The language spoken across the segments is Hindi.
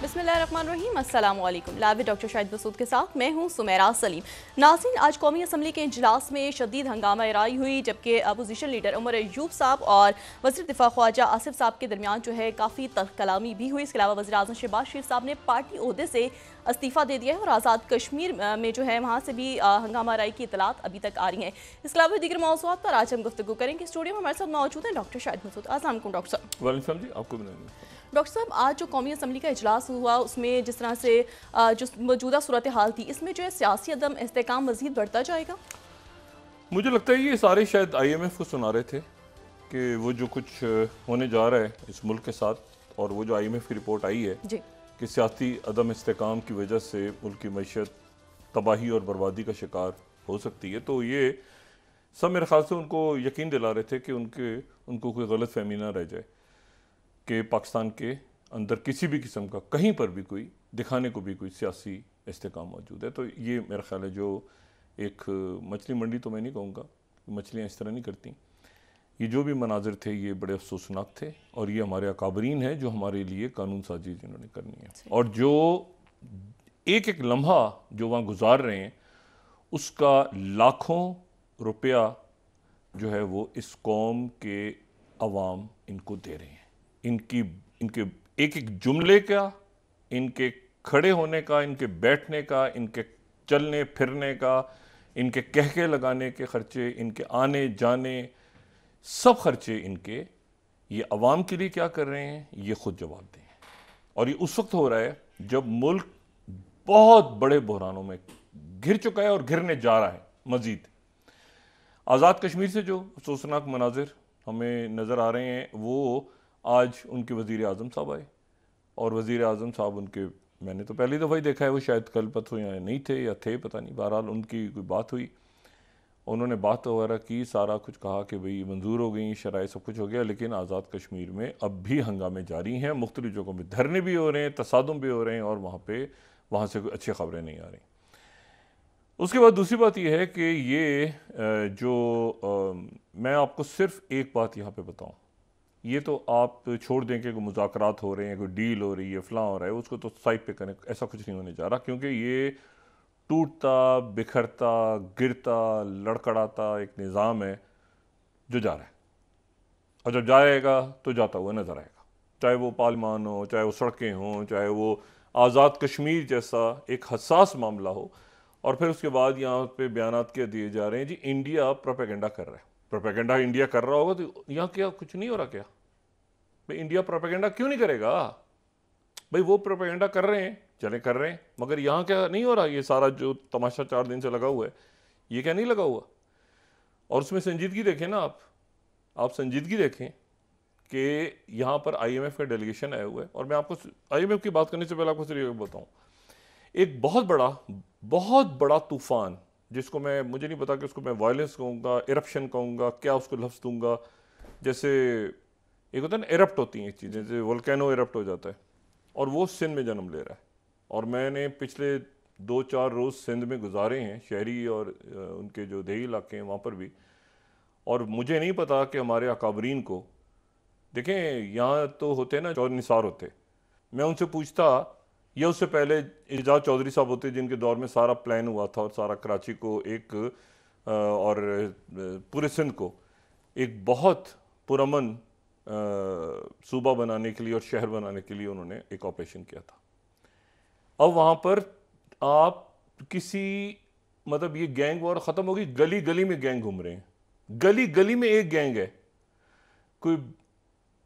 बिस्मिल्लाहिर्रहमानिर्रहीम, अस्सलाम वालेकुम। Live with doctor Shahid Masood के साथ मैं हूं सुमेरा सलीम। नाज़रीन, आज कौमी असम्बली के इजलास में शदीद हंगामा आराई हुई, जबकि अपोजिशन लीडर उमर अयूब साहब और वज़ीर दिफा ख्वाजा आसिफ साहब के दरमियान जो है काफ़ी तल्ख कलामी भी हुई। इसके अलावा वज़ीर आज़म शहबाज शरीफ साहब ने पार्टी ओहदे से इस्तीफ़ा दे दिया है और आज़ाद कश्मीर में जो है वहाँ से भी हंगामा आराई की इतलात अभी तक आ रही हैं। इसके अलावा दीगर मौज़ूआत पर आज हम गुफ्तगू करेंगे। स्टूडियो में हमारे साथ मौजूद हैं डॉक्टर शाहिद मसूद। अस्सलाम वालेकुम डॉक्टर साहब। वालेकुम जी, आपको भी डॉक्टर साहब, आज जो कौमी असम्बली का इजलास हुआ उसमें जिस तरह से जो मौजूदा सूरत हाल थी, इसमें जो है सियासी अदम इस्तेकाम मज़ीद बढ़ता जाएगा। मुझे लगता है ये सारे शायद IMF को सुना रहे थे कि वो जो कुछ होने जा रहा है इस मुल्क के साथ, और वो जो IMF की रिपोर्ट आई है जी कि सियासी अदम इस्तेकाम की वजह से मुल्क की मईशत तबाही और बर्बादी का शिकार हो सकती है, तो ये सब मेरे ख्याल से उनको यकीन दिला रहे थे कि उनको कोई गलत फहमी ना रह जाए कि पाकिस्तान के अंदर किसी भी किस्म का कहीं पर भी कोई दिखाने को भी कोई सियासी इस्तेकाम मौजूद है। तो ये मेरा ख्याल है जो एक मछली मंडी, तो मैं नहीं कहूँगा, मछलियाँ इस तरह नहीं करती, ये जो भी मनाजिर थे ये बड़े अफसोसनाक थे, और ये हमारे अकाबरीन हैं जो हमारे लिए कानून साजी जिन्होंने करनी है, और जो एक एक लम्हा जो वहाँ गुजार रहे हैं उसका लाखों रुपया जो है वो इस कौम के अवाम इनको दे रहे हैं। इनके एक एक जुमले का, इनके खड़े होने का, इनके बैठने का, इनके चलने फिरने का, इनके कहके लगाने के खर्चे, इनके आने जाने, सब खर्चे इनके, ये अवाम के लिए क्या कर रहे हैं ये खुद जवाब दें। और ये उस वक्त हो रहा है जब मुल्क बहुत बड़े बहरानों में घिर चुका है और घिरने जा रहा है मजीद। आज़ाद कश्मीर से जो अफसोसनाक मनाजिर हमें नज़र आ रहे हैं, वो आज उनके वज़ीर आज़म साहब आए, और वज़ीर आज़म साहब उनके, मैंने तो पहली दफ़ा ही देखा है, वो शायद कल पत या नहीं थे या थे पता नहीं, बहरहाल उनकी कोई बात हुई, उन्होंने बात वगैरह की, सारा कुछ कहा कि भाई मंजूर हो गई शराइ, सब कुछ हो गया, लेकिन आज़ाद कश्मीर में अब भी हंगामे जारी हैं, मुख्तलिफ जगहों में धरने भी हो रहे हैं, तसादुम भी हो रहे हैं, और वहाँ से कोई अच्छी खबरें नहीं आ रही। उसके बाद दूसरी बात यह है कि ये मैं आपको सिर्फ एक बात यहाँ पे बताऊँ, ये तो आप छोड़ दें कि कोई मुज़ाकरात हो रहे हैं, कोई डील हो रही है, फलां हो रहा है, उसको तो साइड पे करें, ऐसा कुछ नहीं होने जा रहा, क्योंकि ये टूटता बिखरता गिरता लड़खड़ाता एक निज़ाम है जो जा रहा है, और जब जाएगा तो जाता हुआ नज़र आएगा, चाहे वो पार्लियामान हो, चाहे वो सड़कें हों, चाहे वो आज़ाद कश्मीर जैसा एक हसास मामला हो। और फिर उसके बाद यहाँ पे बयानात क्या दिए जा रहे हैं, जी इंडिया प्रोपेगेंडा कर रहा है। प्रोपेगेंडा इंडिया कर रहा होगा तो यहाँ क्या कुछ नहीं हो रहा क्या? भाई इंडिया प्रोपेगेंडा क्यों नहीं करेगा? भाई वो प्रोपेगेंडा कर रहे हैं, चले कर रहे हैं, मगर यहाँ क्या नहीं हो रहा? ये सारा जो तमाशा 4 दिन से लगा हुआ है, ये क्या नहीं लगा हुआ? और उसमें संजीदगी देखें ना, आप संजीदगी देखें कि यहाँ पर IMF का डेलीगेशन आया हुआ है, और मैं आपको IMF की बात करने से पहले आपको सिर्फ बताऊँ, एक बहुत बड़ा तूफान, जिसको मुझे नहीं पता कि उसको मैं वायलेंस कहूँगा, इरप्शन कहूँगा, क्या उसको लफ्ज़ दूंगा, जैसे एक होता है ना, इरप्ट होती हैं चीज़ें, जैसे वोल्केनो इरप्ट हो जाता है, और वो सिंध में जन्म ले रहा है। और मैंने पिछले 2-4 रोज़ सिंध में गुजारे हैं, शहरी और उनके जो देही इलाके हैं वहाँ पर भी, और मुझे नहीं पता कि हमारे अकाबरीन को देखें, यहाँ तो होते हैं ना चौधरी निसार होते, मैं उनसे पूछता, या उससे पहले एजाज चौधरी साहब होते जिनके दौर में सारा प्लान हुआ था और सारा कराची को एक और पूरे सिंध को एक बहुत पुरअमन सूबा बनाने के लिए और शहर बनाने के लिए उन्होंने एक ऑपरेशन किया था। अब वहाँ पर आप किसी, मतलब ये गैंग वॉर ख़त्म होगी, गली गली में गैंग घूम रहे हैं, गली गली में एक गैंग है, कोई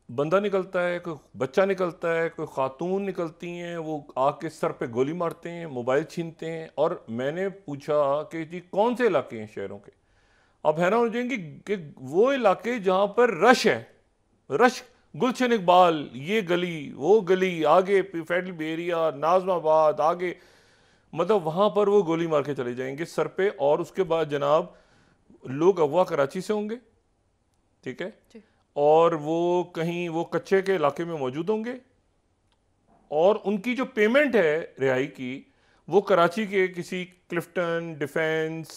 बंदा निकलता है, कोई बच्चा निकलता है, कोई खातून निकलती हैं, वो आके सर पे गोली मारते हैं, मोबाइल छीनते हैं। और मैंने पूछा कि जी कौन से इलाके हैं शहरों के? आप हैरान हो जाएंगे कि वो इलाके जहाँ पर रश है, रश, गुलशन इकबाल, ये गली वो गली, आगे फेडरल एरिया, नाजमाबाद, आगे, मतलब वहाँ पर वो गोली मार के चले जाएंगे सर पे। और उसके बाद जनाब लोग अगवा कराची से होंगे, ठीक है, और वो कहीं वो कच्चे के इलाके में मौजूद होंगे, और उनकी जो पेमेंट है रिहाई की, वो कराची के किसी क्लिफ्टन डिफेंस,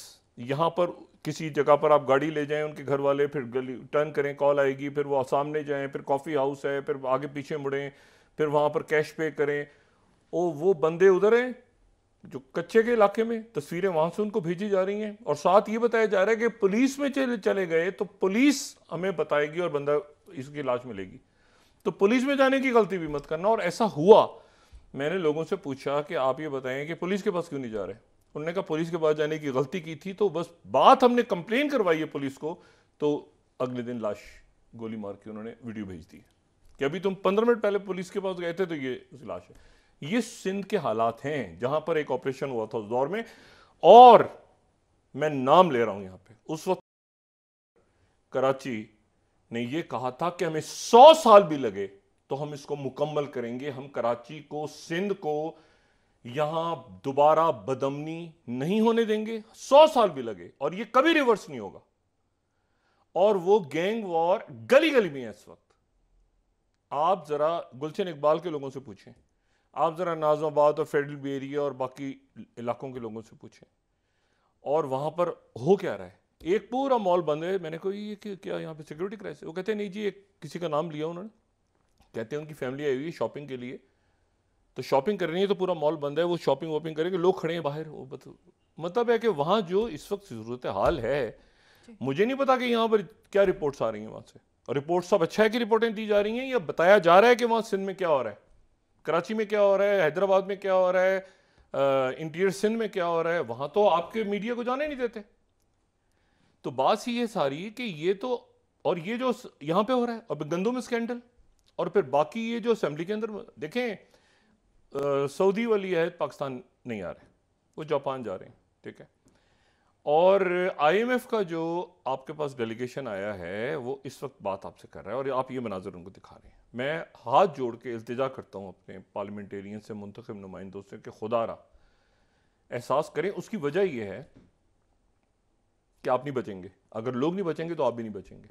यहाँ पर किसी जगह पर आप गाड़ी ले जाएं उनके घर वाले, फिर गली टर्न करें, कॉल आएगी, फिर वो सामने जाएं, फिर कॉफ़ी हाउस है, फिर आगे पीछे मुड़ें, फिर वहाँ पर कैश पे करें, वो बंदे उधर हैं जो कच्चे के इलाके में, तस्वीरें वहां से उनको भेजी जा रही हैं और साथ ये बताया जा रहा है कि पुलिस में चले गए तो पुलिस हमें बताएगी और बंदा इसकी लाश मिलेगी। तो पुलिस में जाने की गलती भी मत करना। और ऐसा हुआ, मैंने लोगों से पूछा कि आप ये बताएं कि पुलिस के पास क्यों नहीं जा रहे। उन्होंने कहा पुलिस के पास जाने की गलती की थी, तो बस बात हमने कंप्लेन करवाई है पुलिस को, तो अगले दिन लाश गोली मार के उन्होंने वीडियो भेज दी कि अभी तुम 15 मिनट पहले पुलिस के पास गए थे तो ये उस लाश है। ये सिंध के हालात हैं जहां पर एक ऑपरेशन हुआ था उस दौर में, और मैं नाम ले रहा हूं यहां पे, उस वक्त कराची ने ये कहा था कि हमें 100 साल भी लगे तो हम इसको मुकम्मल करेंगे, हम कराची को, सिंध को यहां दोबारा बदमनी नहीं होने देंगे, 100 साल भी लगे, और ये कभी रिवर्स नहीं होगा। और वो गैंग वॉर गली गली में है इस वक्त। आप जरा गुलशन इकबाल के लोगों से पूछें, आप जरा नाज़माबाद और फेडरल बी एरिया और बाकी इलाकों के लोगों से पूछें, और वहां पर हो क्या रहा है। एक पूरा मॉल बंद है। मैंने कहा ये क्या यहाँ पे सिक्योरिटी क्राइसिस? वो कहते हैं नहीं जी, एक किसी का नाम लिया उन्होंने, कहते हैं उनकी फैमिली आई हुई है शॉपिंग के लिए, तो शॉपिंग कर रही है, तो पूरा मॉल बंद है, वो शॉपिंग वॉपिंग करेंगे, लोग खड़े हैं बाहर। वो मतलब है कि वहाँ जो इस वक्त सूरत हाल है, मुझे नहीं पता कि यहाँ पर क्या रिपोर्ट्स आ रही हैं वहाँ से, और रिपोर्ट सब अच्छा है कि रिपोर्टें दी जा रही हैं, या बताया जा रहा है कि वहाँ सिंध में क्या हो रहा है, कराची में क्या हो रहा है, हैदराबाद में क्या हो रहा है, इंटीरियर सिंध में क्या हो रहा है, वहाँ तो आपके मीडिया को जाने नहीं देते। तो बात ही ये सारी कि ये तो, और ये जो यहाँ पे हो रहा है, अब गंदम स्कैंडल, और फिर बाकी ये जो असेंबली के अंदर देखें, सऊदी वाली है पाकिस्तान नहीं आ रहे, वो जापान जा रहे हैं, ठीक है। और आईएमएफ का जो आपके पास डेलीगेशन आया है वो इस वक्त बात आपसे कर रहा है, और आप ये मनाजर उनको दिखा रहे हैं। मैं हाथ जोड़ के इल्तिजा करता हूँ अपने पार्लियामेंटेरियन से, मुंतखब नुमाइंदों से, कि खुदारा एहसास करें। उसकी वजह यह है कि आप नहीं बचेंगे, अगर लोग नहीं बचेंगे तो आप भी नहीं बचेंगे।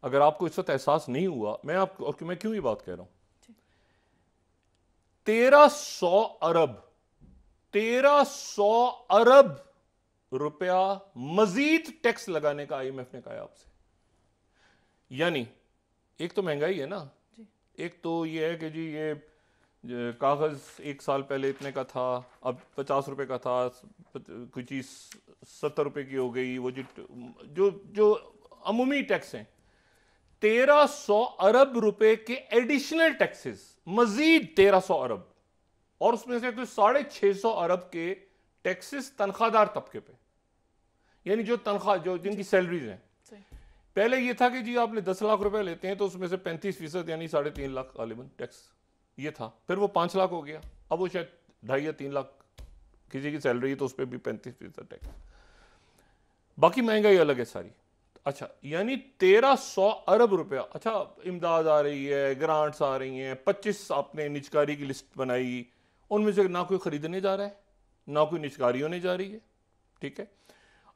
अगर आपको इस वक्त एहसास नहीं हुआ, मैं क्यों ये बात कह रहा हूं, 1300 अरब रुपया मजीद टैक्स लगाने का आईएमएफ ने कहा आपसे। यानी एक तो महंगाई है ना, एक तो ये है कि जी ये कागज 1 साल पहले इतने का था, अब 50 रुपए का था, कोई चीज 70 रुपए की हो गई। वो जो अमूमी टैक्स हैं, 1300 अरब रुपए के एडिशनल टैक्सेस, मजीद 1300 अरब, और उसमें से कोई 650 अरब के टैक्सेस तनख्वाहदार तबके पे, यानी जो तनख्वाह, जो जिनकी सैलरीज हैं। पहले ये था कि जी आपने 10 लाख रुपए लेते हैं तो उसमें से 35% यानी 3.5 लाख गालिबन टैक्स ये था। फिर वो 5 लाख हो गया, अब वो शायद 2.5 या 3 लाख किसी की सैलरी है तो उस पर भी 35% टैक्स। बाकी महंगाई अलग है सारी। अच्छा, यानी 1300 अरब रुपया। अच्छा, इमदाद आ रही है, ग्रांट्स आ रही हैं, 25 आपने निचकारी की लिस्ट बनाई, उनमें से ना कोई खरीदने जा रहा है, ना कोई निचकारी होने जा रही है, ठीक है।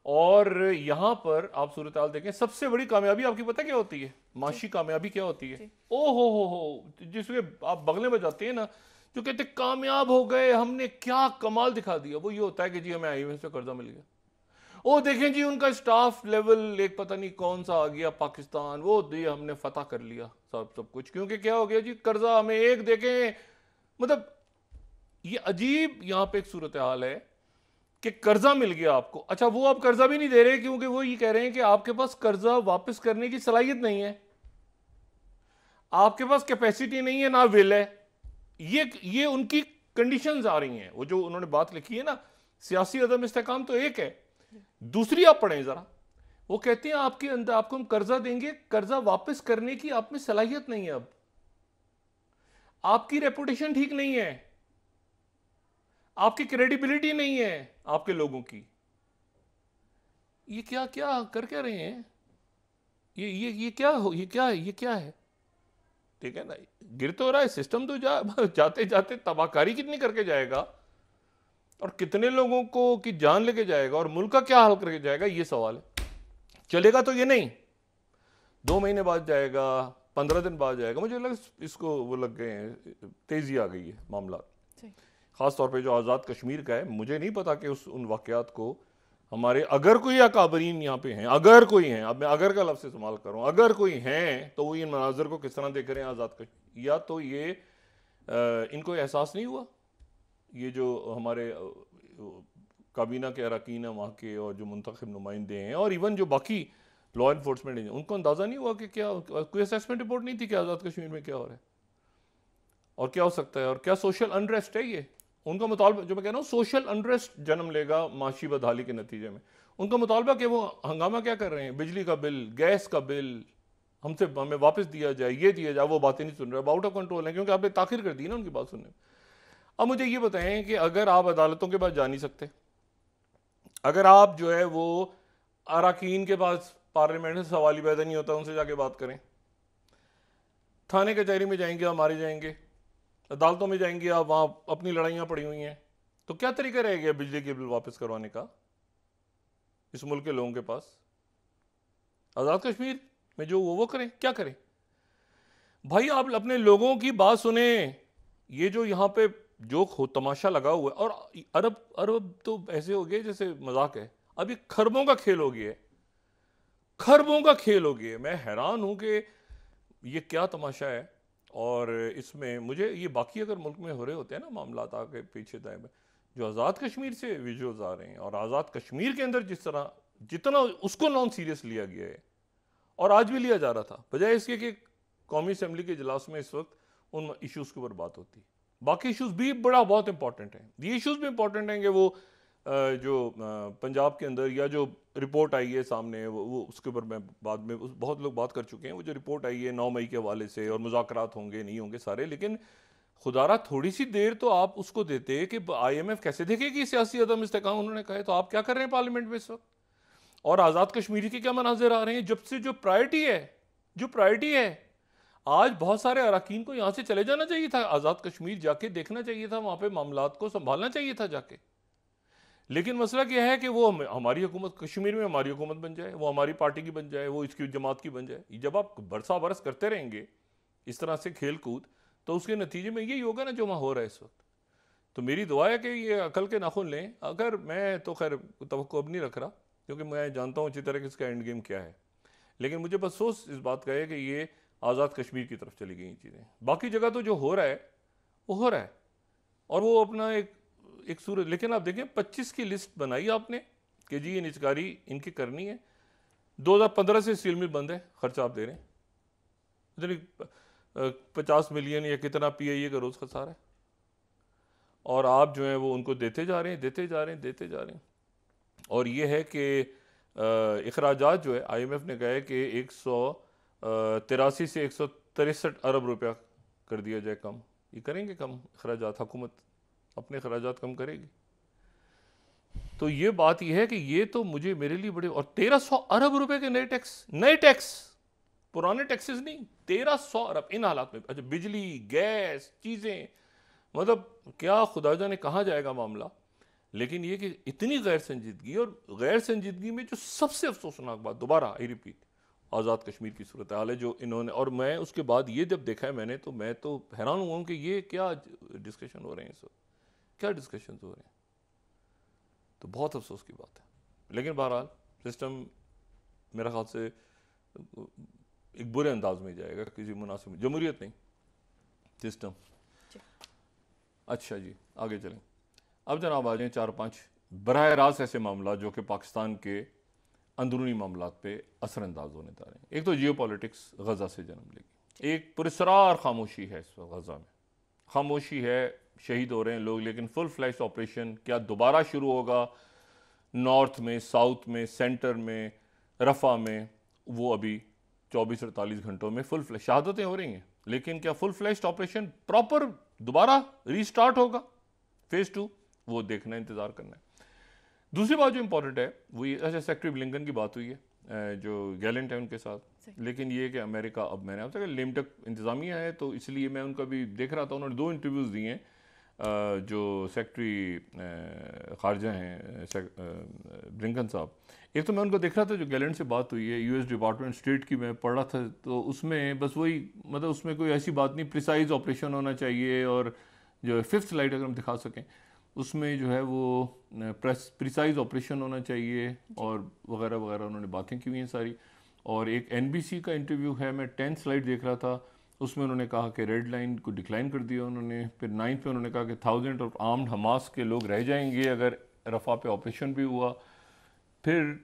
और यहां पर आप सूरत हाल देखें, सबसे बड़ी कामयाबी आपकी पता क्या होती है, माशी कामयाबी क्या होती है? ओ हो, जिसमें आप बगले में जाते हैं ना, जो कहते कामयाब हो गए, हमने क्या कमाल दिखा दिया, वो ये होता है कि जी हमें आईएमएफ से कर्जा मिल गया। ओ देखें जी उनका स्टाफ लेवल एक पता नहीं कौन सा आ गया पाकिस्तान, वो दिए हमने फतह कर लिया सब कुछ, क्योंकि क्या हो गया जी, कर्जा हमें एक देखें। मतलब ये अजीब यहां पे एक सूरत हाल है कि कर्जा मिल गया आपको। अच्छा, वो आप कर्जा भी नहीं दे रहे क्योंकि वो ये कह रहे हैं कि आपके पास कर्जा वापस करने की सलाहियत नहीं है, आपके पास कैपेसिटी नहीं है, ना विल है। ये उनकी कंडीशंस आ रही हैं। वो जो उन्होंने बात लिखी है ना, सियासी अदम इस्तेकाम तो एक है, दूसरी आप पढ़ें जरा। वो कहते हैं आपके अंदर, आपको हम कर्जा देंगे, कर्जा वापस करने की आप में सलाहियत नहीं है, अब आपकी रेपुटेशन ठीक नहीं है, आपकी क्रेडिबिलिटी नहीं है आपके लोगों की। ये क्या क्या कर क्या रहे हैं? ये क्या है? ठीक है ना, गिर तो रहा है सिस्टम, तो जाते जाते तबाहकारी कितनी करके जाएगा, और कितने लोगों को की जान लेके जाएगा, और मुल्क का क्या हाल करके जाएगा, ये सवाल है। चलेगा तो ये नहीं 2 महीने बाद जाएगा, 15 दिन बाद जाएगा। मुझे लगा इसको वो लग गए हैं, तेजी आ गई है मामला, खास तौर पे जो आज़ाद कश्मीर का है। मुझे नहीं पता कि उन वाक़यात को हमारे, अगर कोई अकाबरीन यहाँ पे हैं, अगर कोई हैं, अब मैं अगर का लफ्ज़ इस्तेमाल कर रहा हूँ, अगर कोई हैं तो वो इन मनाजर को किस तरह देख रहे हैं आज़ाद कश्मीर, या तो ये इनको एहसास नहीं हुआ? ये जो हमारे काबीना के अरकान हैं वहाँ के, और जो मुंतखब नुमाइंदे हैं, और इवन जो बाकी लॉ इन्फोर्समेंट हैं, उनको अंदाज़ा नहीं हुआ कि क्या कोई असेसमेंट रिपोर्ट नहीं थी कि आज़ाद कश्मीर में क्या हो रहा है और क्या हो सकता है, और क्या सोशल अनरेस्ट है ये? उनका मुतालबा, जो मैं कह रहा हूँ सोशल अनरेस्ट जन्म लेगा माशी बदहाली के नतीजे में। उनका मुतालबा कि वो हंगामा क्या कर रहे हैं, बिजली का बिल, गैस का बिल हमें वापस दिया जाए, ये दिया जाए, वो बातें नहीं सुन रहे, आउट ऑफ कंट्रोल है क्योंकि आपने ताखिर कर दी ना उनकी बात सुनने में। अब मुझे ये बताएं कि अगर आप अदालतों के पास जा नहीं सकते, अगर आप जो है वो अरकान के पास पार्लियामेंट से सवाल ही पैदा नहीं होता, उनसे जाके बात करें, थाने कचहरी में जाएंगे आप मारे जाएंगे, अदालतों में जाएंगे आप, वहां अपनी लड़ाइयां पड़ी हुई हैं, तो क्या तरीका रह गया बिजली के बिल वापस करवाने का इस मुल्क के लोगों के पास? आज़ाद कश्मीर में जो वो करें, क्या करें भाई? आप अपने लोगों की बात सुने। ये जो यहाँ पे जो तमाशा लगा हुआ है, और अरब अरब तो ऐसे हो गए जैसे मजाक है, अब ये खरबों का खेल हो गया है, खरबों का खेल हो गया है। मैं हैरान हूं कि ये क्या तमाशा है। और इसमें मुझे ये बाकी अगर मुल्क में हो रहे होते हैं ना मामला आके पीछे दाएं में, जो आज़ाद कश्मीर से विजुअल्स आ रहे हैं, और आज़ाद कश्मीर के अंदर जिस तरह जितना उसको नॉन सीरियस लिया गया है, और आज भी लिया जा रहा था, बजाय इसके कि कौमी असम्बली के इजलास में इस वक्त उन इश्यूज़ के ऊपर बात होती है। बाकी इश्यूज़ भी बहुत इंपॉर्टेंट हैं, ये इश्यूज़ भी इंपॉर्टेंट हैं कि वो जो पंजाब के अंदर या जो रिपोर्ट आई है सामने, वो उसके ऊपर मैं बाद में बहुत लोग बात कर चुके हैं, वो जो रिपोर्ट आई है 9 मई के हवाले से, और मुज़ाकरात होंगे नहीं होंगे सारे, लेकिन खुदारा थोड़ी सी देर तो आप उसको देते कि IMF कैसे देखेगी सियासी अदम इस्तेकाम, उन्होंने कहा है, तो आप क्या कर रहे हैं पार्लियामेंट में इस वक्त? और आज़ाद कश्मीर के क्या मनाजिर आ रहे हैं जब से जो प्रायोरिटी है। आज बहुत सारे अरकान को यहाँ से चले जाना चाहिए था, आज़ाद कश्मीर जाके देखना चाहिए था, वहाँ पे मामलात को संभालना चाहिए था जाके। लेकिन मसला क्या है कि वो हमारी हुकूमत, कश्मीर में हमारी हुकूमत बन जाए, वो हमारी पार्टी की बन जाए, वो इसकी जमात की बन जाए। जब आप बरसा बरस करते रहेंगे इस तरह से खेल कूद, तो उसके नतीजे में यही होगा ना जो वहाँ हो रहा है इस वक्त। तो मेरी दुआ है कि ये अकल के नाखुन लें। अगर मैं तो खैर तवक्को अब नहीं रख रहा, क्योंकि मैं जानता हूँ अच्छी तरह कि इसका एंड गेम क्या है, लेकिन मुझे बस अफसोस इस बात का है कि ये आज़ाद कश्मीर की तरफ चली गई चीज़ें। बाकी जगह तो जो हो रहा है वो हो रहा है, और वो अपना एक सूरत। लेकिन आप देखें 25 की लिस्ट बनाई आपने कि जी ये निचकारी इनकी करनी है। 2015 से स्टील मिल बंद है, खर्चा आप दे रहे हैं इतनी 50 मिलियन या कितना PIA का रोज़ खसारा है, और आप जो है वो उनको देते जा रहे हैं। और ये है कि अखराजात जो है IMF ने कहा है कि 183 से 163 अरब रुपया कर दिया जाए कम। ये करेंगे कम अखराजात? हुकूमत अपने अखराजात कम करेगी? तो ये बात यह है कि ये तो मुझे मेरे लिए बड़े, और 1300 अरब रुपए के नए टैक्स, पुराने टैक्सेस नहीं, 1300 अरब इन हालात में। अच्छा, बिजली, गैस, चीज़ें, मतलब क्या खुदा जाने कहाँ जाएगा मामला। लेकिन ये कि इतनी गैर संजीदगी, और गैर संजीदगी में जो सबसे अफसोसनाक बात, दोबारा आई रिपीट, आज़ाद कश्मीर की सूरत हाल है जो इन्होंने, और मैं उसके बाद ये जब देखा है मैंने, तो मैं तो हैरान हुआ हूँ कि ये क्या डिस्कशन हो रहे हैं इस वक्त, क्या डिस्कशन हो रहे हैं। तो बहुत अफसोस की बात है। लेकिन बहरहाल सिस्टम मेरा ख्याल से एक बुरे अंदाज में जाएगा, किसी मुनासिब, जमहूरियत नहीं, सिस्टम। अच्छा जी, आगे चलें। अब जनाब आ जाए 4-5 बराह रास्त ऐसे मामला जो कि पाकिस्तान के अंदरूनी मामलात पे असरअंदाज होने जा रहे हैं। एक तो जियो पॉलिटिक्स गज़ा से जन्म लेगी, एक पुरस्रार खामोशी है इस वक्त गज़ा में, खामोशी है, शहीद हो रहे हैं लोग, लेकिन फुल फ्लैश ऑपरेशन क्या दोबारा शुरू होगा नॉर्थ में, साउथ में, सेंटर में, रफ़ा में, वो अभी 24-48 घंटों में फुल फ्लैश शहादतें हो रही हैं, लेकिन क्या फुल फ्लैश ऑपरेशन प्रॉपर दोबारा रीस्टार्ट होगा फेज़ 2, वो देखना, इंतज़ार करना है। दूसरी बात जो इंपॉर्टेंट है वो ये, अच्छा सेक्रेटरी ब्लिंकन की बात हुई है जो गैलेंट है उनके साथ, लेकिन ये कि अमेरिका, अब मैंने आपसे कहा लेमटक इंतज़ामिया है, तो इसलिए मैं उनका भी देख रहा था, उन्होंने 2 इंटरव्यूज़ दिए हैं जो सेक्रेटरी खारजा हैं ब्लिंकन साहब। एक तो मैं उनको देख रहा था जो गैलेंट से बात हुई है US डिपार्टमेंट स्टेट की, मैं पढ़ रहा था, तो उसमें बस वही, मतलब उसमें कोई ऐसी बात नहीं, प्रिसाइज ऑपरेशन होना चाहिए, और जो 5th स्लाइड अगर हम दिखा सकें उसमें जो है वो प्रिसाइज ऑपरेशन होना चाहिए, और वगैरह वगैरह उन्होंने बातें की हुई हैं सारी। और एक NBC का इंटरव्यू है, मैं 10th स्लाइड देख रहा था, उसमें उन्होंने कहा कि रेड लाइन को डिक्लाइन कर दिया उन्होंने। फिर 9 पे उन्होंने कहा कि 1000 ऑफ आर्म्ड हमास के लोग रह जाएंगे अगर रफ़ा पे ऑपरेशन भी हुआ। फिर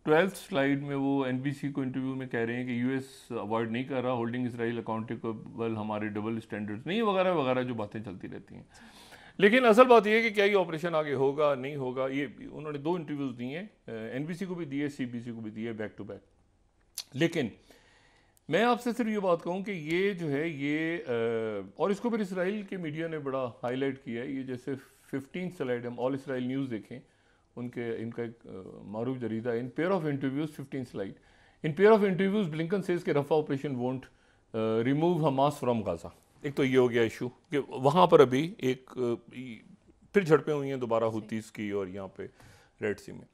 12th स्लाइड में वो NBC को इंटरव्यू में कह रहे हैं कि US अवॉइड नहीं कर रहा, होल्डिंग इसराइल अकाउंटेबल, हमारे डबल स्टैंडर्ड्स नहीं, वगैरह वगैरह जो बातें चलती रहती हैं। लेकिन असल बात यह है कि क्या ये ऑपरेशन आगे होगा नहीं होगा, ये उन्होंने 2 इंटरव्यूज़ दिए हैं, NBC को भी दिए, CBC को भी दिए, बैक टू बैक। लेकिन मैं आपसे सिर्फ ये बात कहूँ कि ये जो है ये और इसको फिर इसराइल के मीडिया ने बड़ा हाईलाइट किया है। ये जैसे 15 स्लाइड हम ऑल इसराइल न्यूज़ देखें, इनका एक मारूफ जरीदा है, in pair of interviews 15 slide, in pair of interviews Blinken says के Rafah operation won't remove Hamas from Gaza. एक तो ये हो गया इशू कि वहाँ पर अभी एक फिर झड़पें हुई हैं दोबारा हुतीस की और यहाँ पे रेड सी में।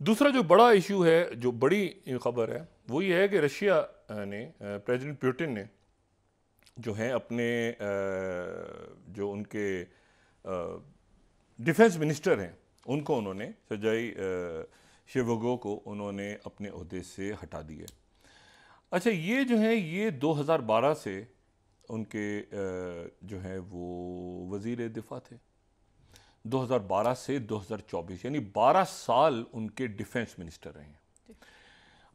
दूसरा जो बड़ा इशू है, जो बड़ी खबर है, वो ये है कि रशिया ने, प्रेसिडेंट पुतिन ने जो है अपने जो उनके डिफेंस मिनिस्टर हैं उनको उन्होंने सर्जेई शोइगु को उन्होंने अपने ओहदे से हटा दिए। अच्छा, ये जो है ये 2012 से उनके जो है वो वज़ीर दिफा थे, 2012 से 2024 यानी 12 साल उनके डिफेंस मिनिस्टर रहे हैं।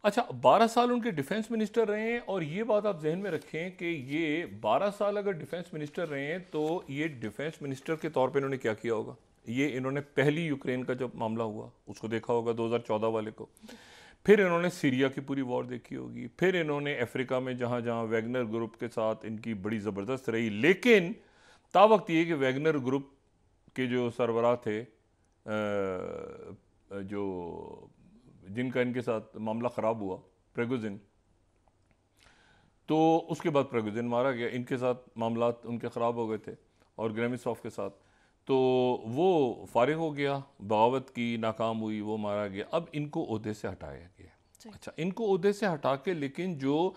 अच्छा, 12 साल उनके डिफेंस मिनिस्टर रहे हैं और ये बात आप जहन में रखें कि ये 12 साल अगर डिफेंस मिनिस्टर रहे हैं तो ये डिफेंस मिनिस्टर के तौर पे इन्होंने क्या किया होगा। ये इन्होंने पहली यूक्रेन का जब मामला हुआ उसको देखा होगा 2014 वाले को, फिर इन्होंने सीरिया की पूरी वॉर देखी होगी, फिर इन्होंने अफ्रीका में जहाँ जहाँ वैगनर ग्रुप के साथ इनकी बड़ी ज़बरदस्त रही। लेकिन तावक्त ये कि वैगनर ग्रुप के जो सरबराह थे जो जिनका इनके साथ मामला ख़राब हुआ, प्रिगोजिन, तो उसके बाद प्रिगोजिन मारा गया, इनके साथ मामला उनके ख़राब हो गए थे और ग्रेमिसॉफ के साथ, तो वो फारिग हो गया, बगावत की, नाकाम हुई, वो मारा गया। अब इनको ओहदे से हटाया गया। अच्छा, इनको ओहदे से हटा के, लेकिन जो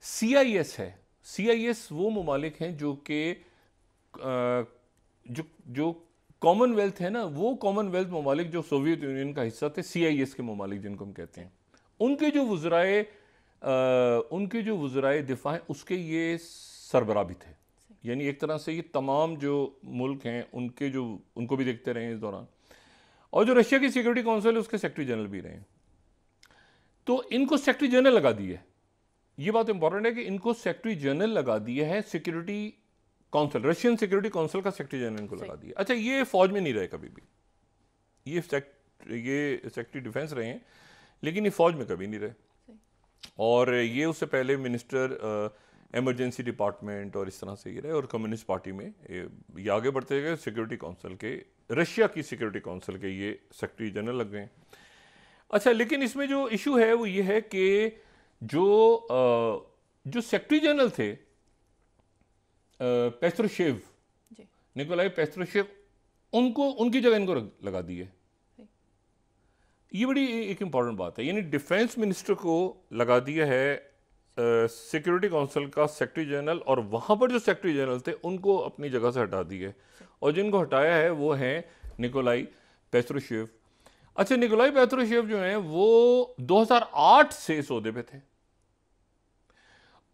CIS है, CIS वो ममालिक हैं जो कि जो कॉमनवेल्थ है ना, वो कॉमनवेल्थ ममालिक जो सोवियत यूनियन का हिस्सा थे, CIS के ममालिक जिनको हम कहते हैं, उनके जो वज़राए दिफा हैं उसके ये सरबराह भी थे। यानी एक तरह से ये तमाम जो मुल्क हैं उनके जो उनको भी देखते रहे इस दौरान, और जो रशिया की सिक्योरिटी काउंसिल है उसके सेक्रेटरी जनरल भी रहे हैं। तो इनको सेक्रेटरी जनरल लगा दिए, ये बात इंपॉर्टेंट है कि इनको सेक्रेटरी जनरल लगा दिया है, security council, Russian security council का सेक्रेटरी जनरल इनको लगा दिया। अच्छा, ये फौज में नहीं रहे कभी भी, ये सेक्रेटरी डिफेंस रहे हैं लेकिन ये फौज में कभी नहीं रहे, और ये उससे पहले मिनिस्टर इमरजेंसी डिपार्टमेंट और इस तरह से ये रहे, और कम्युनिस्ट पार्टी में ये आगे बढ़ते गए, सिक्योरिटी काउंसिल के, रशिया की सिक्योरिटी काउंसिल के ये सेक्रेटरी जनरल लग गए। अच्छा, लेकिन इसमें जो इशू है वो ये है कि जो सेक्रेटरी जनरल थे पेस्ट्रोशेव, निकोलाई पेस्ट्रोशेव, उनको उनकी जगह इनको लगा दिए। ये बड़ी एक इंपॉर्टेंट बात है, यानी डिफेंस मिनिस्टर को लगा दिया है सिक्योरिटी काउंसिल का सेक्रेटरी जनरल, और वहाँ पर जो सेक्रेटरी जनरल थे उनको अपनी जगह से हटा दिए, और जिनको हटाया है वो हैं निकोलाई पेस्ट्रोशेव। अच्छा, निकोलाई पेस्ट्रोशेव जो हैं वो 2008 से इस ओहदे पे थे,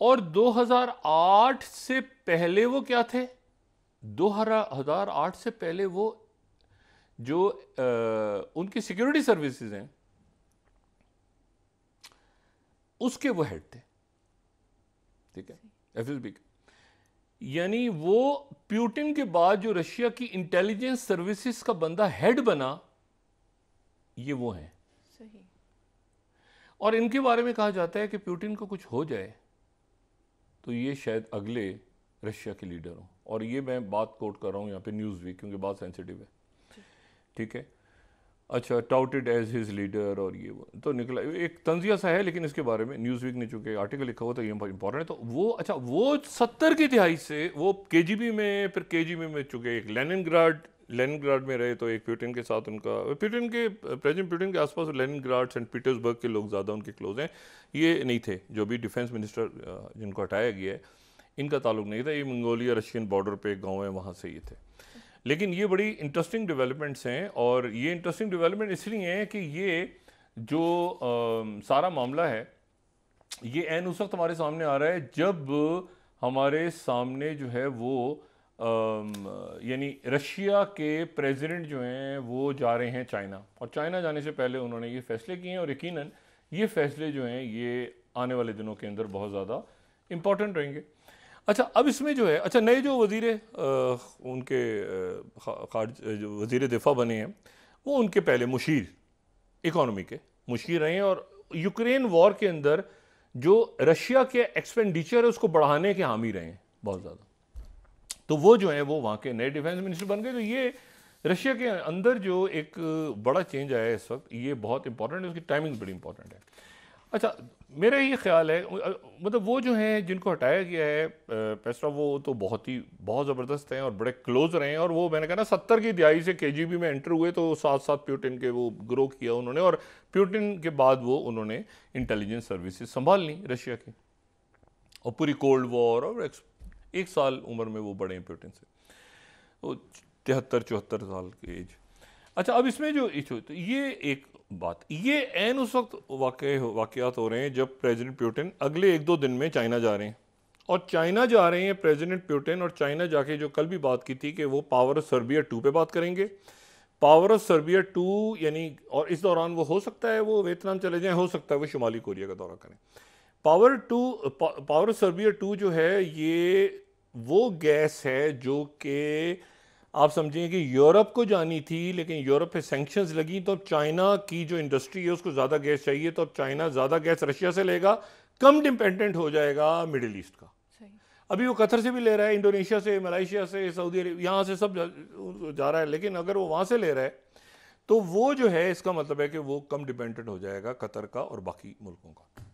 और 2008 से पहले वो क्या थे, 2008 से पहले वो जो उनकी सिक्योरिटी सर्विसेज हैं उसके वो हेड थे, ठीक है, FSB के। यानी वो पुतिन के बाद जो रशिया की इंटेलिजेंस सर्विसेज का बंदा हेड बना, ये वो हैं। सही। और इनके बारे में कहा जाता है कि पुतिन को कुछ हो जाए तो ये शायद अगले रशिया के लीडर हों, और ये मैं बात कोट कर रहा हूँ यहाँ पे न्यूज़ वीक, क्योंकि बात सेंसिटिव है, ठीक है। अच्छा, टाउटेड एज हिज लीडर, और ये वो तो निकला एक तंजिया सा है, लेकिन इसके बारे में न्यूज़ वीक ने चूंकि आर्टिकल लिखा हुआ तो ये इंपॉर्टेंट है। तो वो, अच्छा, वो 70 की दिहाई से वो KGB में, फिर KGB में चुके, एक लेनिनग्राड में रहे, तो एक पुतिन के साथ उनका, प्रेसिडेंट पुतिन के आसपास लेनिनग्राड, सेंट पीटर्सबर्ग के लोग ज़्यादा उनके क्लोज हैं, ये नहीं थे। जो भी डिफेंस मिनिस्टर जिनको हटाया गया है इनका ताल्लुक नहीं था, ये मंगोलिया रशियन बॉर्डर पे एक गाँव है वहाँ से ये थे। लेकिन ये बड़ी इंटरेस्टिंग डेवलपमेंट्स हैं, और ये इंटरेस्टिंग डेवलपमेंट इसलिए हैं कि ये जो सारा मामला है ये ऐन उस वक्त हमारे सामने आ रहा है जब हमारे सामने जो है वो यानी रशिया के प्रेसिडेंट जो हैं वो जा रहे हैं चाइना, और चाइना जाने से पहले उन्होंने ये फैसले किए हैं, और यकीनन ये फैसले जो हैं ये आने वाले दिनों के अंदर बहुत ज़्यादा इम्पॉर्टेंट रहेंगे। अच्छा, अब इसमें जो है, अच्छा नए जो वज़ीर उनके जो वज़ीर दिफा बने हैं वो उनके पहले मुशीर इकोनॉमी के मुशीर रहे हैं, और यूक्रेन वॉर के अंदर जो रशिया के एक्सपेंडिचर है उसको बढ़ाने के हामी रहे हैं बहुत ज़्यादा। तो वो जो है वो वहाँ के नए डिफेंस मिनिस्टर बन गए। तो ये रशिया के अंदर जो एक बड़ा चेंज आया है इस वक्त, ये बहुत इंपॉर्टेंट है, उसकी टाइमिंग बड़ी इंपॉर्टेंट है। अच्छा, मेरा ये ख्याल है, मतलब वो जो हैं जिनको हटाया गया है पेस्ट्रोव, वो तो बहुत ज़बरदस्त हैं और बड़े क्लोज रहे हैं, और वो मैंने कहा ना 70 की दिहाई से KGB में एंटर हुए, तो साथ साथ प्यूटिन के वो ग्रो किया उन्होंने, और प्यूटिन के बाद वो उन्होंने इंटेलिजेंस सर्विसेज संभाल ली रशिया की, और पूरी कोल्ड वॉर, और 1 साल उम्र में वो बड़े हैं प्यूटिन से, वो 73-74 साल की एज। अच्छा, अब इसमें जो ये एक बात, ये ऐन उस वक्त वाक़यात हो रहे हैं जब प्रेसिडेंट प्यूटिन अगले 1-2 दिन में चाइना जा रहे हैं, और चाइना जा रहे हैं प्रेसिडेंट प्यूटिन, और चाइना जाके जो कल भी बात की थी कि वो पावर ऑफ सर्बिया 2 पे बात करेंगे। पावर ऑफ सर्बिया 2 यानी, और इस दौरान वो हो सकता है वो वियतनाम चले जाएं, हो सकता है वो शुमाली कोरिया का दौरा करें। पावर ऑफ सर्बिया 2 जो है ये वो गैस है जो कि आप समझें कि यूरोप को जानी थी, लेकिन यूरोप पे सैंक्शंस लगी, तो अब चाइना की जो इंडस्ट्री है उसको ज़्यादा गैस चाहिए, तो अब चाइना ज़्यादा गैस रशिया से लेगा, कम डिपेंडेंट हो जाएगा मिडिल ईस्ट का। अभी वो कतर से भी ले रहा है, इंडोनेशिया से, मलेशिया से, सऊदी अरब, यहाँ से सब जा रहा है, लेकिन अगर वो वहाँ से ले रहा है तो वो जो है इसका मतलब है कि वो कम डिपेंडेंट हो जाएगा कतर का और बाकी मुल्कों का,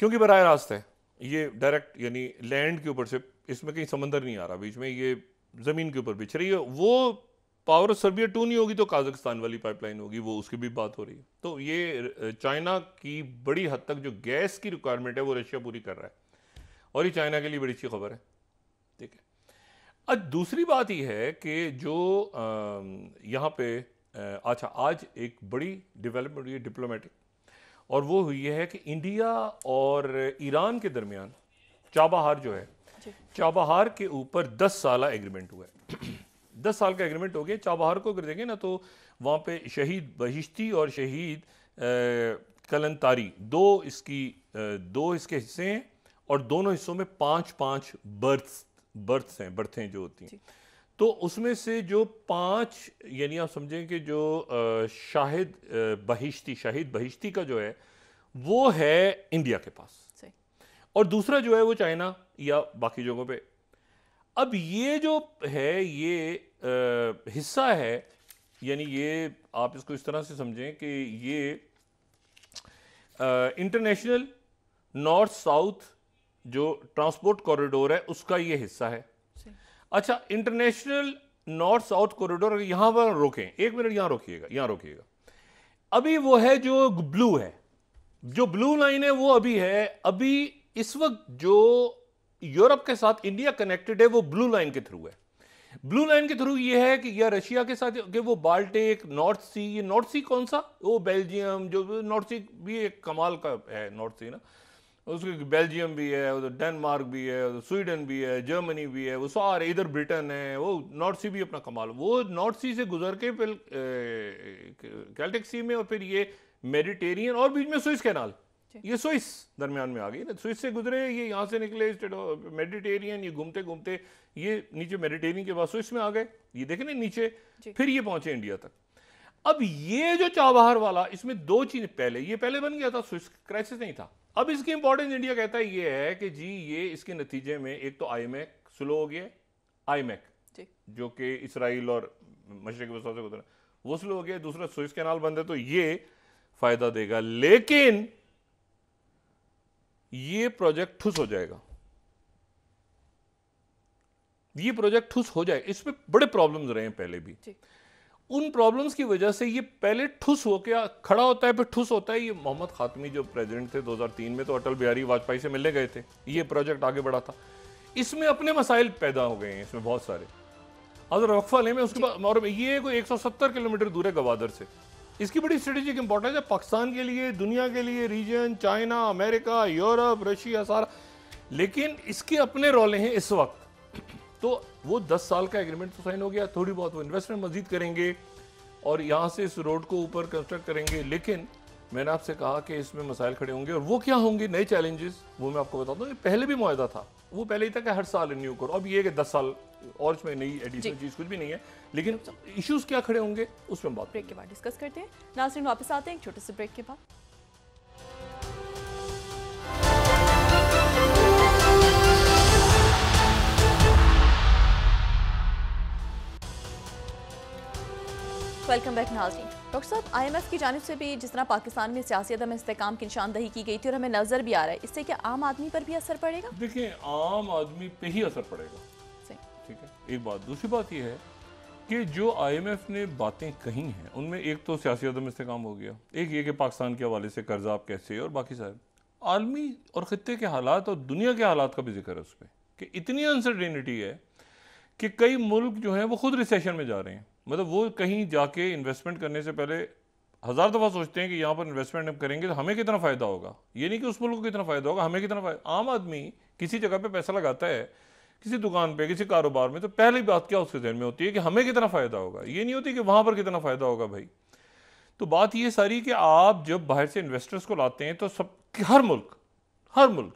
क्योंकि बराह रास्त है ये, डायरेक्ट यानी लैंड के ऊपर से, इसमें कहीं समंदर नहीं आ रहा बीच में, ये ज़मीन के ऊपर बिछ रही है। वो पावर ऑफ सर्बिया 2 नहीं होगी तो काज़ाकिस्तान वाली पाइपलाइन होगी, वो उसकी भी बात हो रही है। तो ये चाइना की बड़ी हद तक जो गैस की रिक्वायरमेंट है वो रशिया पूरी कर रहा है, और ये चाइना के लिए बड़ी अच्छी खबर है, ठीक है। अब दूसरी बात ये है कि जो यहाँ पे अच्छा, आज एक बड़ी डेवलपमेंट हुई है डिप्लोमेटिक, और वो हुई है कि इंडिया और ईरान के दरमियान चाबहार जो है, चाबहार के ऊपर 10 साल एग्रीमेंट हुआ है। 10 साल का एग्रीमेंट हो गया। चाबहार को अगर देखें ना तो वहाँ पे शहीद बहिश्ती और शहीद कलंतारी दो इसके हिस्से हैं, और दोनों हिस्सों में 5-5 बर्थें जो होती हैं। तो उसमें से जो 5 यानी आप समझें कि जो शहीद बहिश्ती का जो है वो है इंडिया के पास, और दूसरा जो है वो चाइना या बाकी जगहों पे। अब ये जो है ये हिस्सा है, यानी ये आप इसको इस तरह से समझें कि ये इंटरनेशनल नॉर्थ साउथ जो ट्रांसपोर्ट कॉरिडोर है उसका ये हिस्सा है। अच्छा, इंटरनेशनल नॉर्थ साउथ कॉरिडोर, यहां पर रोकें, 1 मिनट यहां रोकिएगा। अभी वो है जो ब्लू है, जो ब्लू लाइन है वो अभी है, अभी इस वक्त जो यूरोप के साथ इंडिया कनेक्टेड है वो ब्लू लाइन के थ्रू है। ब्लू लाइन के थ्रू ये है कि या रशिया के साथ कि वो बाल्टिक, नॉर्थ सी, ये नॉर्थ सी कौन सा, वो बेल्जियम, जो नॉर्थ सी भी एक कमाल का है नॉर्थ सी ना, उसके बेल्जियम भी है, उधर डेनमार्क भी है, उधर स्वीडन भी है, जर्मनी भी है, वो सारे इधर ब्रिटेन है, वो नॉर्थ सी भी अपना कमाल। वो नॉर्थ सी से गुजर के फिर कैल्टिक सी में, और फिर ये मेडिटेरियन, और बीच में स्विस कैनाल, ये स्विस दरमियान में आ गई ना, स्विस से गुजरे, ये यहाँ से निकले मेडिटेरियन, ये घूमते घूमते ये नीचे मेडिटेरियन के बाद स्विस में आ गए, ये देखें ना नीचे, फिर ये पहुंचे इंडिया तक। अब ये जो चाबहार वाला, इसमें 2 चीजें, पहले बन गया था, स्विस क्राइसिस नहीं था। अब इसकी इंपॉर्टेंस इंडिया कहता है ये है कि जी ये इसके नतीजे में एक तो आईमैक स्लो हो गया, आईमैक जो कि इसराइल और मशरिक वसत से गुजरा वो स्लो हो गया, दूसरा स्विस कैनाल बंद है, तो ये फायदा देगा, लेकिन ये प्रोजेक्ट ठुस हो जाएगा, ये प्रोजेक्ट ठुस हो जाएगा। इसमें बड़े प्रॉब्लम्स रहे हैं पहले भी, उन प्रॉब्लम्स की वजह से ये पहले ठुस होकर खड़ा होता है, फिर ठुस होता है। ये मोहम्मद खातमी जो प्रेसिडेंट थे 2003 में, तो अटल बिहारी वाजपेयी से मिलने गए थे, ये प्रोजेक्ट आगे बढ़ा था। इसमें अपने मसाइल पैदा हो गए हैं, इसमें बहुत सारे, अगर वक्फा लें में उसके बाद, और ये कोई 170 किलोमीटर दूर है गवादर से। इसकी बड़ी स्ट्रेटेजिक इंपॉर्टेंस है पाकिस्तान के लिए, दुनिया के लिए, region, China, America, Europe, Russia, सारा लेकिन इसके अपने रोले हैं इस वक्त। तो वो 10 साल का एग्रीमेंट तो साइन हो गया, थोड़ी बहुत वो इन्वेस्टमेंट मजीद करेंगे और यहाँ से इस रोड को ऊपर कंस्ट्रक्ट करेंगे। लेकिन मैंने आपसे कहा कि इसमें मसाइल खड़े होंगे, और वो क्या होंगे, नए चैलेंजेस, वो मैं आपको बताता हूँ। पहले भी मुआहदा था, वो पहले ही था कि हर साल रिन्यू करो, अब ये कि 10 साल, और इसमें नई एडिशनल चीज़ कुछ भी नहीं है। लेकिन इश्यूज क्या खड़े होंगे उसमें बात ब्रेक के बाद डिस्कस करते हैं। नाज़रीन वापस आते हैं एक छोटे से ब्रेक के बाद। वेलकम बैक नाज़रीन। डॉक्टर साहब, IMF की जानिब से भी जिस तरह पाकिस्तान में सियासी अदम इस्तेकाम की निशानदही की गई थी और हमें नज़र भी आ रहा है, इससे क्या आम आदमी पर भी असर पड़ेगा? देखिए, आम आदमी पे ही असर पड़ेगा, ठीक है, एक बात। दूसरी बात यह है कि जो IMF ने बातें कही हैं उनमें एक तो सियासी अदम इस्तेकाम हो गया, एक ये कि पाकिस्तान के हवाले से कर्जा आप कैसे, और बाकी सारे आलमी और ख़त्ते के हालात और दुनिया के हालात का भी जिक्र है उसमें, कि इतनी अनसर्टेनिटी है कि कई मुल्क जो हैं वो खुद रिसेशन में जा रहे हैं। मतलब वो कहीं जाके इन्वेस्टमेंट करने से पहले 1000 दफ़ा सोचते हैं कि यहाँ पर इन्वेस्टमेंट हम करेंगे तो हमें कितना फ़ायदा होगा, ये नहीं कि उस मुल्क को कितना फ़ायदा होगा, हमें कितना फ़ायदा। आम आदमी किसी जगह पे पैसा लगाता है, किसी दुकान पे, किसी कारोबार में, तो पहली बात क्या उसके जहन में होती है कि हमें कितना फ़ायदा होगा, ये नहीं होती कि वहाँ पर कितना फ़ायदा होगा भाई। तो बात ये सारी कि आप जब बाहर से इन्वेस्टर्स को लाते हैं तो सब, हर मुल्क,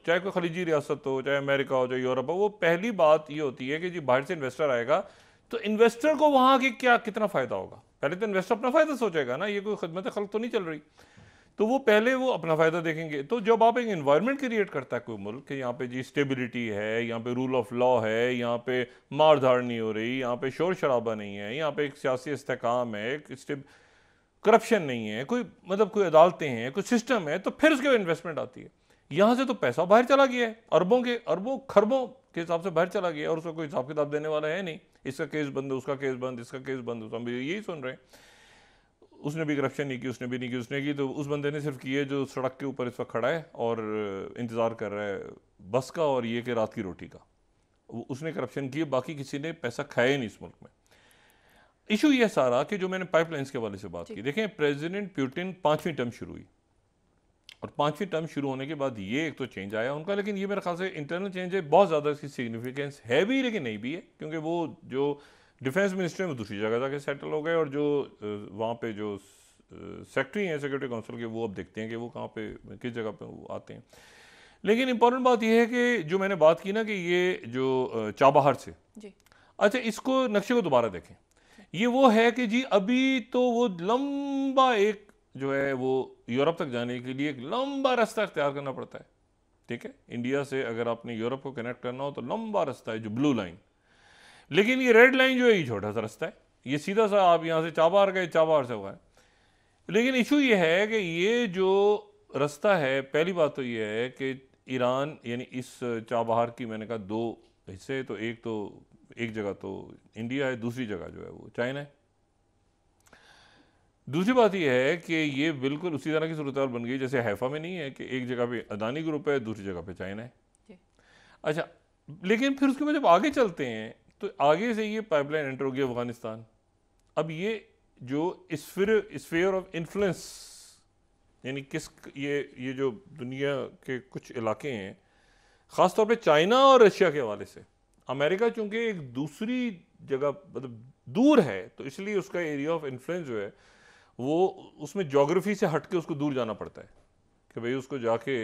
चाहे कोई खलीजी रियासत हो, चाहे अमेरिका हो, चाहे यूरोप हो, वो पहली बात ये होती है कि जी बाहर से इन्वेस्टर आएगा तो इन्वेस्टर को वहाँ के क्या कितना फ़ायदा होगा। पहले तो इन्वेस्टर अपना फ़ायदा सोचेगा ना, ये कोई खिदमत खल्क तो नहीं चल रही, तो वो पहले वो अपना फ़ायदा देखेंगे। तो जब आप एक इन्वायरमेंट क्रिएट करता है कोई मुल्क कि यहाँ पे जी स्टेबिलिटी है, यहाँ पे रूल ऑफ लॉ है, यहाँ पे मार धाड़ नहीं हो रही, यहाँ पे शोर शराबा नहीं है, यहाँ पे एक सियासी इस्तेकाम है, एक करप्शन नहीं है, कोई मतलब कोई अदालतें हैं, कोई सिस्टम है, तो फिर उसके बाद इन्वेस्टमेंट आती है। यहाँ से तो पैसा बाहर चला गया है, अरबों खरबों के हिसाब से बाहर चला गया, और उसका कोई हिसाब किताब देने वाला है नहीं। इसका केस बंद, उसका केस बंद, इसका केस बंद, हम यही सुन रहे हैं। उसने भी करप्शन नहीं की, उसने भी नहीं की, उसने की तो उस बंदे ने सिर्फ की है जो सड़क के ऊपर इस वक्त खड़ा है और इंतज़ार कर रहा है बस का और ये कि रात की रोटी का। उसने करप्शन की, बाकी किसी ने पैसा खाया नहीं इस मुल्क में। इशू ये सारा कि जो मैंने पाइपलाइंस के हवाले से बात की, देखें प्रेसिडेंट पुतिन 5वीं टर्म शुरू हुई, और 5वीं टर्म शुरू होने के बाद ये एक तो चेंज आया उनका, लेकिन ये मेरे ख्याल से इंटरनल चेंज है, बहुत ज़्यादा इसकी सिग्निफिकेंस है भी लेकिन नहीं भी है, क्योंकि वो जो डिफेंस मिनिस्ट्री में दूसरी जगह जाके सेटल हो गए, और जो वहाँ पे जो सेक्रेटरी हैं सिक्योरिटी काउंसिल के, वो अब देखते हैं कि वो कहाँ पे किस जगह पे वो आते हैं। लेकिन इंपॉर्टेंट बात यह है कि जो मैंने बात की ना कि ये जो चाबहार से, अच्छा इसको नक्शे को दोबारा देखें, ये वो है कि जी अभी तो वो लंबा एक जो है वो यूरोप तक जाने के लिए एक लंबा रास्ता अख्तियार करना पड़ता है, ठीक है। इंडिया से अगर आपने यूरोप को कनेक्ट करना हो तो लंबा रास्ता है, जो ब्लू लाइन, लेकिन ये रेड लाइन जो है ये छोटा सा रास्ता है, ये सीधा सा आप यहाँ से चाबहार गए, चाबहार से हुआ है। लेकिन इशू ये है कि ये जो रास्ता है, पहली बात तो ये है कि ईरान, यानी इस चाबहार की मैंने कहा 2 हिस्से, तो एक जगह तो इंडिया है, दूसरी जगह जो है वो चाइना है। दूसरी बात यह है कि ये बिल्कुल उसी तरह की सूरत बन गई जैसे हैफा में नहीं है कि एक जगह पे अदानी ग्रुप है, दूसरी जगह पे चाइना है। अच्छा, लेकिन फिर उसके बाद जब आगे चलते हैं तो आगे से ये पाइपलाइन एंटर होगी अफगानिस्तान। अब ये जो स्फीयर ऑफ इन्फ्लुएंस, यानी ये जो दुनिया के कुछ इलाके हैं, ख़ासतौर पे चाइना और रशिया के हवाले से, अमेरिका चूंकि एक दूसरी जगह मतलब दूर है, तो इसलिए उसका एरिया ऑफ इन्फ्लुएंस जो है वो उसमें ज्योग्राफी से हट के उसको दूर जाना पड़ता है कि भाई उसको जाके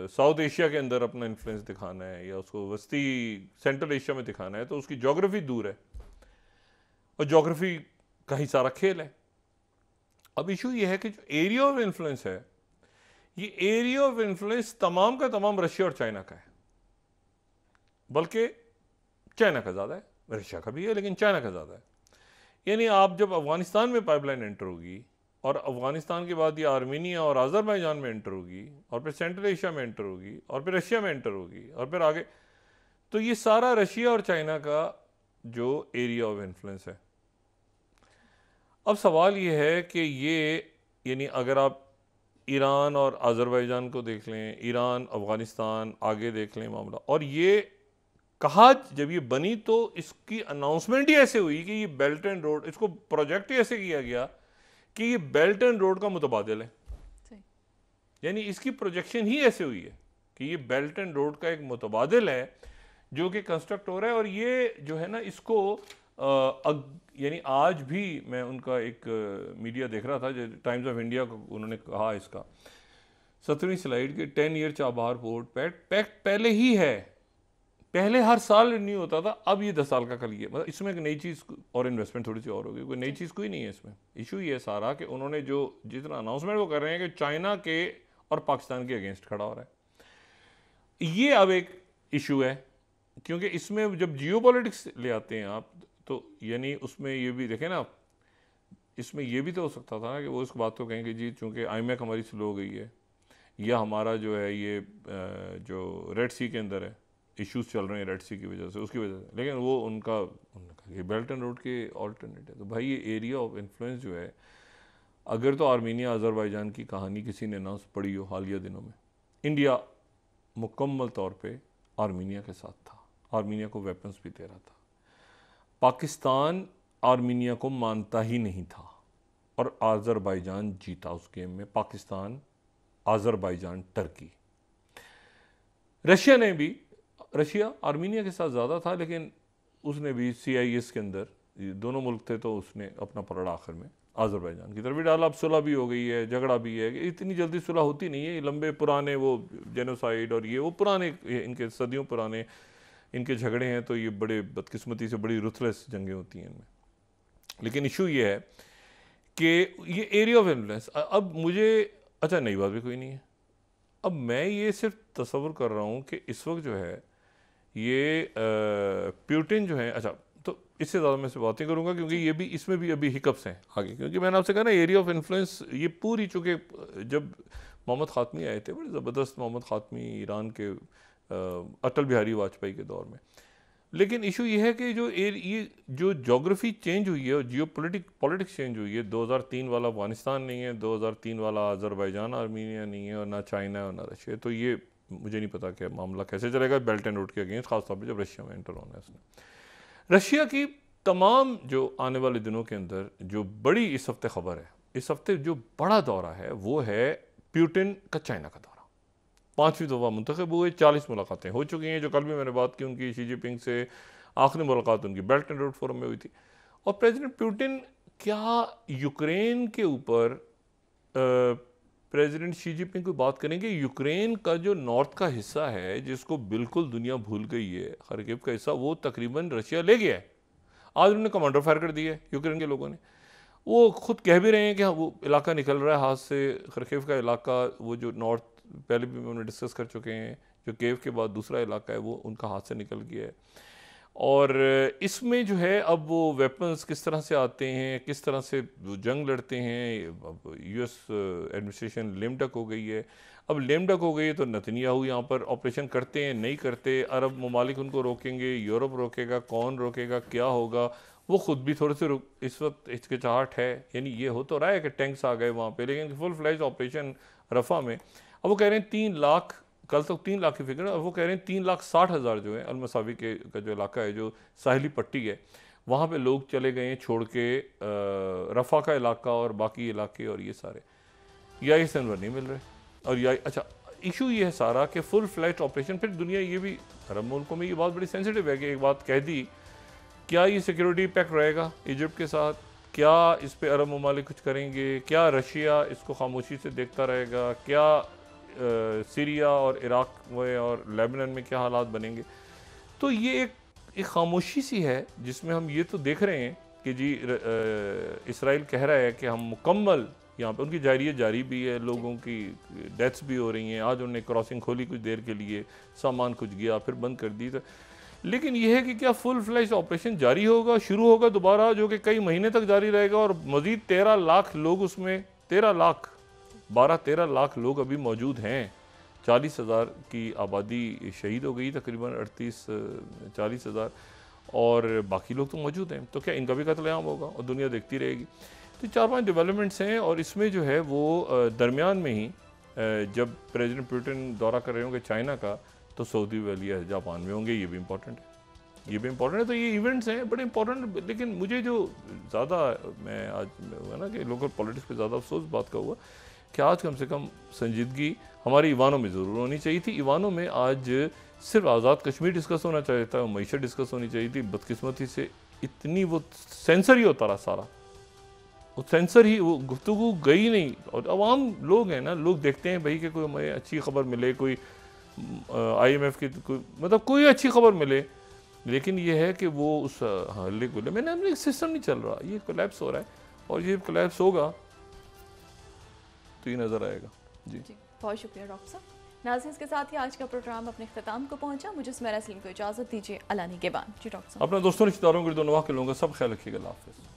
साउथ एशिया के अंदर अपना इन्फ्लुएंस दिखाना है या उसको वस्ती सेंट्रल एशिया में दिखाना है, तो उसकी ज्योग्राफी दूर है और ज्योग्राफी का ही सारा खेल है। अब इशू ये है कि जो एरिया ऑफ इन्फ्लुएंस है, ये एरिया ऑफ इन्फ्लुएंस तमाम का तमाम रशिया और चाइना का है, बल्कि चाइना का ज़्यादा है, रशिया का भी है लेकिन चाइना का ज़्यादा है। यानी आप जब अफगानिस्तान में पाइपलाइन एंटर होगी और अफगानिस्तान के बाद ये आर्मीनिया और अज़रबैजान में एंटर होगी और फिर सेंट्रल एशिया में एंटर होगी और फिर रशिया में एंटर होगी और फिर आगे, तो ये सारा रशिया और चाइना का जो एरिया ऑफ इन्फ्लुएंस है। अब सवाल ये है कि ये यानी अगर आप ईरान और अज़रबैजान को देख लें, ईरान अफगानिस्तान आगे देख लें मामला, और ये कहा जब ये बनी तो इसकी अनाउंसमेंट ही ऐसे हुई कि ये बेल्ट एंड रोड, इसको प्रोजेक्ट ही ऐसे किया गया कि ये बेल्ट एंड रोड का मुतबादिल है, यानी इसकी प्रोजेक्शन ही ऐसे हुई है कि ये बेल्ट एंड रोड का एक मुतबादिल है जो कि कंस्ट्रक्ट हो रहा है। और ये जो है ना, इसको यानी आज भी मैं उनका एक मीडिया देख रहा था, जो टाइम्स ऑफ इंडिया को उन्होंने कहा इसका 17वीं स्लाइड के 10 ईयर चाबहार पोर्ट पैक्ट पहले ही है, पहले हर साल रिन्यू होता था, अब ये 10 साल का कर लिया। मतलब इसमें एक नई चीज़ और इन्वेस्टमेंट थोड़ी सी और होगी, कोई नई चीज़ कोई नहीं है इसमें। इशू ये सारा कि उन्होंने जो जितना अनाउंसमेंट वो कर रहे हैं कि चाइना के और पाकिस्तान के अगेंस्ट खड़ा हो रहा है, ये अब एक इशू है। क्योंकि इसमें जब जियोपॉलिटिक्स ले आते हैं आप, तो यानी उसमें ये भी देखें ना, इसमें ये भी तो हो सकता था ना कि वो इस बात को कहें कि जी चूँकि आईएमएफ हमारी स्लो हो गई है, या हमारा जो है ये जो रेड सी के अंदर है इश्यूज चल रहे हैं रेड सी की वजह से, उसकी वजह से, लेकिन वो उनका ये बेल्ट एंड रोड के ऑल्टरनेट है। तो भाई ये एरिया ऑफ इन्फ्लुएंस जो है, अगर तो आर्मीनिया अज़रबैजान की कहानी किसी ने ना पढ़ी हो हालिया दिनों में, इंडिया मुकम्मल तौर पे आर्मीनिया के साथ था, आर्मीनिया को वेपन्स भी दे रहा था। पाकिस्तान आर्मीनिया को मानता ही नहीं था और अज़रबैजान जीता उस गेम में, पाकिस्तान, अज़रबैजान, टर्की। रशिया ने भी, रशिया आर्मीनिया के साथ ज़्यादा था, लेकिन उसने भी CIS के अंदर, दोनों मुल्क थे तो उसने अपना पलड़ा आखिर में अज़रबैजान की तरफ भी डाला। अब सुलह भी हो गई है, झगड़ा भी है, इतनी जल्दी सुलह होती नहीं है, ये लंबे पुराने वो जेनोसाइड और ये वो पुराने इनके सदियों पुराने इनके झगड़े हैं, तो ये बड़े बदकिस्मती से बड़ी रुथलेस जंगें होती हैं इनमें। लेकिन इशू ये है कि ये एरिया ऑफ इन्फ्लुएंस, अब मुझे अच्छा नई बात भी कोई नहीं है, अब मैं ये सिर्फ तसव्वुर कर रहा हूँ कि इस वक्त जो है ये प्यूटिन जो है, अच्छा तो इससे ज़्यादा मैं से बातें करूँगा क्योंकि ये भी, इसमें भी अभी हिकअप्स हैं आगे, क्योंकि मैंने आपसे कहा ना एरिया ऑफ इन्फ्लुएंस ये पूरी, चूँकि जब मोहम्मद ख़ातमी आए थे, बड़े ज़बरदस्त मोहम्मद ख़ातमी ईरान के अटल बिहारी वाजपेयी के दौर में, लेकिन इशू ये है कि ये जो जोग्राफी चेंज हुई है और जियो पॉलिटिक्स चेंज हुई है, 2003 वाला अफगानिस्तान नहीं है, 2003 वाला अज़रबैजान आर्मीनिया नहीं है, और ना चाइना और ना रशिया। तो ये मुझे नहीं पता कि मामला कैसे चलेगा बेल्ट एंड रोड के अगेंस्ट, खासतौर पर जब रशिया में एंटर होना है उसने। रशिया की तमाम जो आने वाले दिनों के अंदर जो बड़ी इस हफ्ते खबर है, इस हफ्ते जो बड़ा दौरा है वो है प्यूटिन का चाइना का दौरा। 5वीं दफ़ा मुंतखब हुए, 40 मुलाकातें हो चुकी हैं, जो कल भी मैंने बात की उनकी शी जिनपिंग से, आखिरी मुलाकात उनकी बेल्ट एंड रोड फोरम में हुई थी। और प्रेसिडेंट प्यूटिन क्या यूक्रेन के ऊपर प्रेसिडेंट शी जिनपिंग को बात करेंगे? यूक्रेन का जो नॉर्थ का हिस्सा है जिसको बिल्कुल दुनिया भूल गई है, खरकिव का हिस्सा, वो तकरीबन रशिया ले गया है। आज उन्होंने कमांडर फायर कर दिया है यूक्रेन के लोगों ने, वो खुद कह भी रहे हैं कि हाँ वो इलाका निकल रहा है हाथ से, खरकिव का इलाका, वो जो नॉर्थ पहले भी उन्होंने डिस्कस कर चुके हैं, जो केव के बाद दूसरा इलाका है वो उनका हाथ से निकल गया है। और इसमें जो है अब वो वेपन्स किस तरह से आते हैं, किस तरह से जंग लड़ते हैं, US एडमिनिस्ट्रेशन लेम डक हो गई है। अब लेम डक हो गई है तो नेतन्याहू यहाँ पर ऑपरेशन करते हैं, नहीं करते, अरब ममालिक उनको रोकेंगे, यूरोप रोकेगा, कौन रोकेगा, क्या होगा, वो ख़ुद भी थोड़े से इस वक्त हिचकिचाहट है। यानी ये हो तो रहा है कि टैंक्स आ गए वहाँ पे, लेकिन फुल फ्लैज ऑपरेशन रफ़ा में, अब वो कह रहे हैं 3 लाख, कल तक 3 लाख की फिक्र है, और वो कह रहे हैं 3,60,000 जो है अलमसावी के का जो इलाका है, जो साहिली पट्टी है, वहाँ पे लोग चले गए हैं छोड़ के रफ़ा का इलाका और बाकी इलाके, और ये सारे या ये सनवर नहीं मिल रहे। और या अच्छा इशू ये है सारा कि फुल फ्लैट ऑपरेशन, फिर दुनिया ये भी, अरब मुल्कों में ये बात बड़ी सेंसिटिव है कि एक बात कह दी, क्या ये सिक्योरिटी पैक्ट रहेगा इजिप्ट के साथ, क्या इस पर अरब ममालिक कुछ करेंगे, क्या रशिया इसको खामोशी से देखता रहेगा, क्या सीरिया और इराक में और लेबनान में क्या हालात बनेंगे। तो ये एक खामोशी सी है जिसमें हम ये तो देख रहे हैं कि जी इसराइल कह रहा है कि हम मुकम्मल यहाँ पे, उनकी जारियत जारी भी है, लोगों की डेथ्स भी हो रही हैं। आज उन्होंने क्रॉसिंग खोली कुछ देर के लिए, सामान कुछ गया फिर बंद कर दी। तो लेकिन यह है कि क्या फुल फ्लैश ऑपरेशन जारी होगा, शुरू होगा दोबारा, जो कि कई महीने तक जारी रहेगा, और मज़ीद 13 लाख लोग उसमें, 13 लाख लोग अभी मौजूद हैं। 40,000 की आबादी शहीद हो गई, तकरीबन 38-40,000, और बाकी लोग तो मौजूद हैं। तो क्या इनका भी कत्लेआम होगा और दुनिया देखती रहेगी? तो 4-5 डेवलपमेंट्स हैं, और इसमें जो है वो दरमियान में ही जब प्रेसिडेंट पुतिन दौरा कर रहे होंगे चाइना का, तो सऊदी वली जापान में होंगे, ये भी इम्पोर्टेंट है, तो ये इवेंट्स हैं बड़े इंपॉर्टेंट। लेकिन मुझे जो ज़्यादा, मैं आज हुआ ना कि लोकल पॉलिटिक्स पे ज़्यादा अफसोस बात का हुआ, कि आज कम से कम संजीदगी हमारी ईवानों में ज़रूर होनी चाहिए थी। ईवानों में आज सिर्फ आज़ाद कश्मीर डिस्कस होना चाहिए था, मईशत डिस्कस होनी चाहिए थी। बदकिस्मती से इतनी वो सेंसर ही होता रहा सारा, वो सेंसर ही, वो गुफ्तगू गई नहीं। और अवाम लोग हैं ना, लोग देखते हैं भाई कि कोई हमें अच्छी खबर मिले, कोई IMF की कोई मतलब कोई अच्छी खबर मिले, लेकिन ये है कि वो उस हल्ले गुल्ले में ना सिस्टम नहीं चल रहा, ये कोलैप्स हो रहा है। और ये कोलैप्स होगा तो ये नज़र आएगा। जी बहुत शुक्रिया डॉक्टर साहब। नाज़रीन, के साथ ही आज का प्रोग्राम अपने इख्तिताम को पहुंचा। मुझे सुमेरा सलीम को इजाज़त दीजिए। अल्लाह निगहबान। जी डॉक्टर साहब, अपने दोस्तों रिश्तेदारों को दुआ के लोगों का सब ख्याल रखिएगा। अल्लाह हाफ़िज़।